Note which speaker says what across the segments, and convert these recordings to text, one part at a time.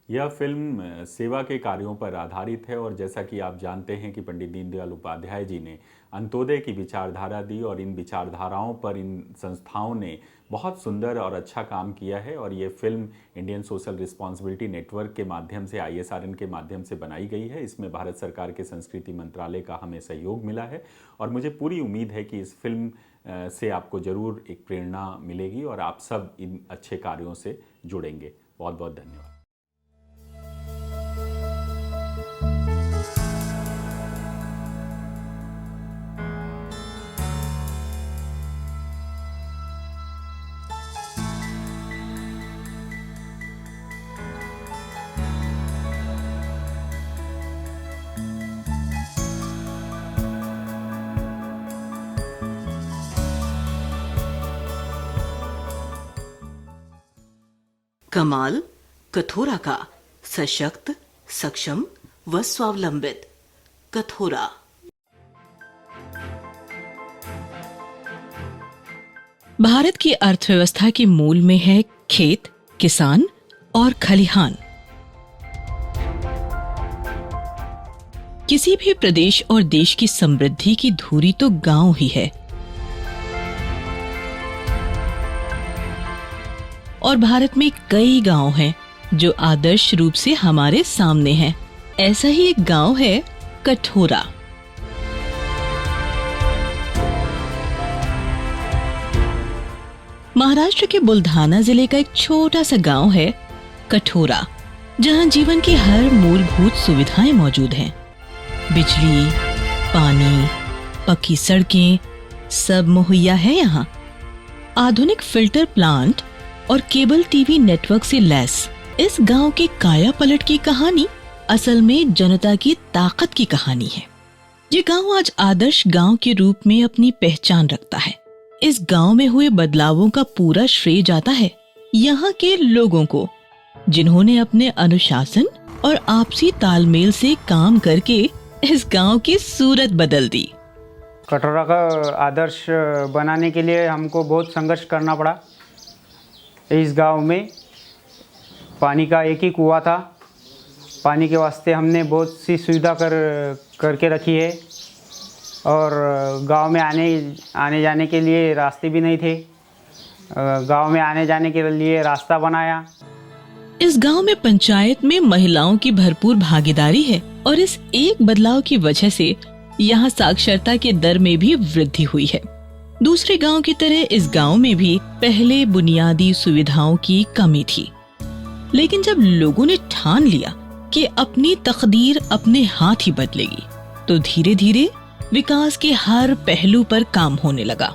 Speaker 1: यह फिल्म सेवा के कार्यों पर आधारित है और जैसा कि आप जानते हैं कि पंडित दीनदयाल उपाध्याय जी ने अंत्योदय की विचारधारा दी और इन विचारधाराओं पर इन संस्थाओं ने बहुत सुंदर और अच्छा काम किया है। और ये film Indian social responsibility network के माध्यम से ISRN के माध्यम से बनाई गई है। इसमें भारत सरकार के संस्कृति मंत्रालय का हमें सहयोग मिला है और मुझे पूरी उम्मीद है कि इस फिल्म से आपको ज़रूर एक प्रेरणा मिलेगी और आप सब इन अच्छे कार्यों से जुड़ेंगे। बहुत बहुत धन्यवाद।
Speaker 2: कमाल कठोरा का सशक्त, सक्षम व स्वावलंबित। कठोरा।
Speaker 3: भारत की अर्थव्यवस्था के मूल में है खेत, किसान और खलिहान। किसी भी प्रदेश और देश की समृद्धि की धुरी तो गांव ही है। और भारत में कई गांव हैं जो आदर्श रूप से हमारे सामने हैं। ऐसा ही एक गांव है कठोरा। महाराष्ट्र के बुल्धाना जिले का एक छोटा सा गांव है कठोरा, जहां जीवन की हर मूलभूत सुविधाएं मौजूद हैं। बिजली, पानी, पक्की सड़कें सब मुहैया है यहाँ। आधुनिक फिल्टर प्लांट और केबल टीवी नेटवर्क से लैस इस गांव के काया पलट की कहानी असल में जनता की ताकत की कहानी है। ये गांव आज आदर्श गांव के रूप में अपनी पहचान रखता है। इस गांव में हुए बदलावों का पूरा श्रेय जाता है यहाँ के लोगों को, जिन्होंने अपने अनुशासन और आपसी तालमेल से काम करके इस गांव की सूरत बदल दी।
Speaker 4: कठोरा का आदर्श बनाने के लिए हमको बहुत संघर्ष करना पड़ा। इस गांव में पानी का एक ही कुआं था। पानी के वास्ते हमने बहुत सी सुविधा करके रखी है और गांव में आने जाने के लिए रास्ते भी नहीं थे। गांव में आने जाने के लिए रास्ता बनाया।
Speaker 3: इस गांव में पंचायत में महिलाओं की भरपूर भागीदारी है और इस एक बदलाव की वजह से यहाँ साक्षरता के दर में भी वृद्धि हुई है। दूसरे गांव की तरह इस गांव में भी पहले बुनियादी सुविधाओं की कमी थी, लेकिन जब लोगों ने ठान लिया कि अपनी तकदीर अपने हाथ ही बदलेगी, तो धीरे धीरे विकास के हर पहलू पर काम होने लगा।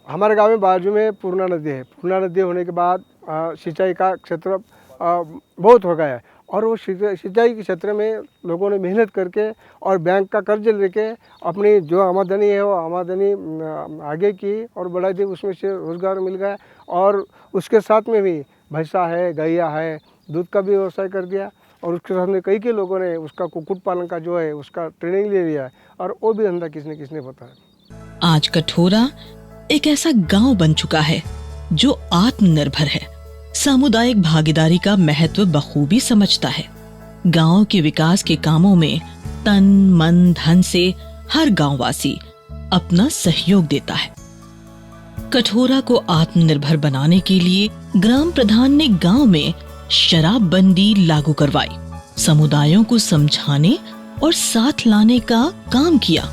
Speaker 5: हमारे गांव में बाजू में पूर्णा नदी है। पूर्णा नदी होने के बाद सिंचाई का क्षेत्र बहुत हो गया है और वो सिंचाई के क्षेत्र में लोगों ने मेहनत करके और बैंक का कर्ज लेके अपनी जो आमदनी है वो आमदनी आगे की और बढ़ाई दी। उसमें से रोज़गार मिल गया और उसके साथ में भी भैंसा है, गैया है, दूध का भी व्यवसाय कर दिया और उसके साथ में कई लोगों ने उसका कुक्कुट पालन का जो है उसका ट्रेनिंग ले लिया है और वो भी धंधा किसने बताया।
Speaker 3: आज कठोरा एक ऐसा गांव बन चुका है जो आत्मनिर्भर है, सामुदायिक भागीदारी का महत्व बखूबी समझता है। गांव के विकास के कामों में तन मन धन से हर गांववासी अपना सहयोग देता है। कठोरा को आत्मनिर्भर बनाने के लिए ग्राम प्रधान ने गांव में शराबबंदी लागू करवाई, समुदायों को समझाने और साथ लाने का काम किया।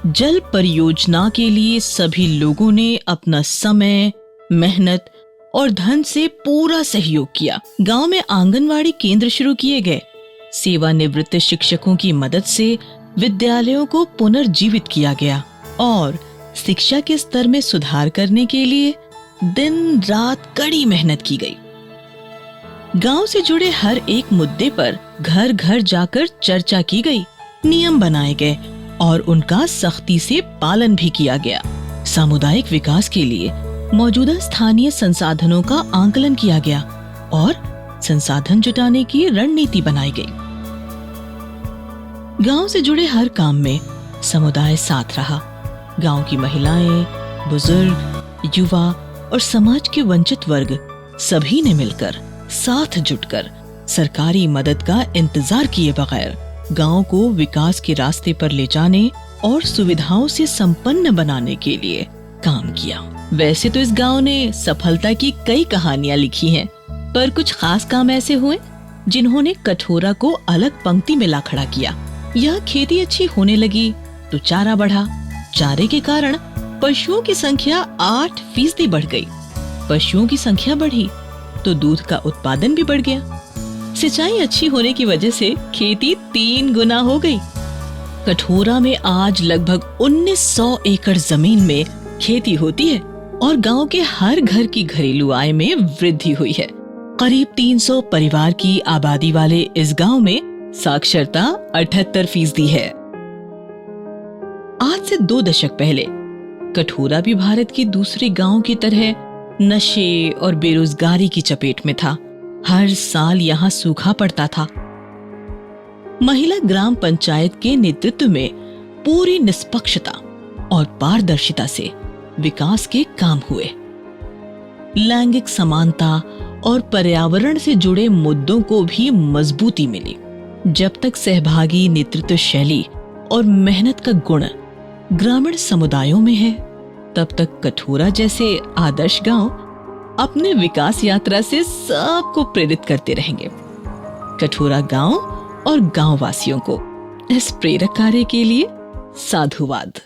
Speaker 3: जल परियोजना के लिए सभी लोगों ने अपना समय, मेहनत और धन से पूरा सहयोग किया। गांव में आंगनवाड़ी केंद्र शुरू किए गए। सेवानिवृत्त शिक्षकों की मदद से विद्यालयों को पुनर्जीवित किया गया और शिक्षा के स्तर में सुधार करने के लिए दिन रात कड़ी मेहनत की गई। गांव से जुड़े हर एक मुद्दे पर घर घर जाकर चर्चा की गई, नियम बनाए गए और उनका सख्ती से पालन भी किया गया। सामुदायिक विकास के लिए मौजूदा स्थानीय संसाधनों का आंकलन किया गया और संसाधन जुटाने की रणनीति बनाई गई। गांव से जुड़े हर काम में समुदाय साथ रहा। गांव की महिलाएं, बुजुर्ग, युवा और समाज के वंचित वर्ग सभी ने मिलकर साथ जुटकर सरकारी मदद का इंतजार किए बगैर गांव को विकास के रास्ते पर ले जाने और सुविधाओं से संपन्न बनाने के लिए काम किया। वैसे तो इस गांव ने सफलता की कई कहानियां लिखी हैं, पर कुछ खास काम ऐसे हुए जिन्होंने कठोरा को अलग पंक्ति में ला खड़ा किया। यह खेती अच्छी होने लगी तो चारा बढ़ा। चारे के कारण पशुओं की संख्या 8% बढ़ गई। पशुओं की संख्या बढ़ी तो दूध का उत्पादन भी बढ़ गया। सिंचाई अच्छी होने की वजह से खेती 3 गुना हो गई। कठोरा में आज लगभग 1900 एकड़ जमीन में खेती होती है और गांव के हर घर की घरेलू आय में वृद्धि हुई है। करीब 300 परिवार की आबादी वाले इस गांव में साक्षरता 78% है। आज से 2 दशक पहले कठोरा भी भारत के दूसरे गांव की तरह नशे और बेरोजगारी की चपेट में था। हर साल यहाँ सूखा पड़ता था। महिला ग्राम पंचायत के नेतृत्व में पूरी निष्पक्षता और पारदर्शिता से विकास के काम हुए। लैंगिक समानता और पर्यावरण से जुड़े मुद्दों को भी मजबूती मिली। जब तक सहभागी नेतृत्व शैली और मेहनत का गुण ग्रामीण समुदायों में है, तब तक कठोरा जैसे आदर्श गांव अपने विकास यात्रा से सबको प्रेरित करते रहेंगे। कठोरा गांव और गांव वासियों को इस प्रेरक कार्य के लिए साधुवाद।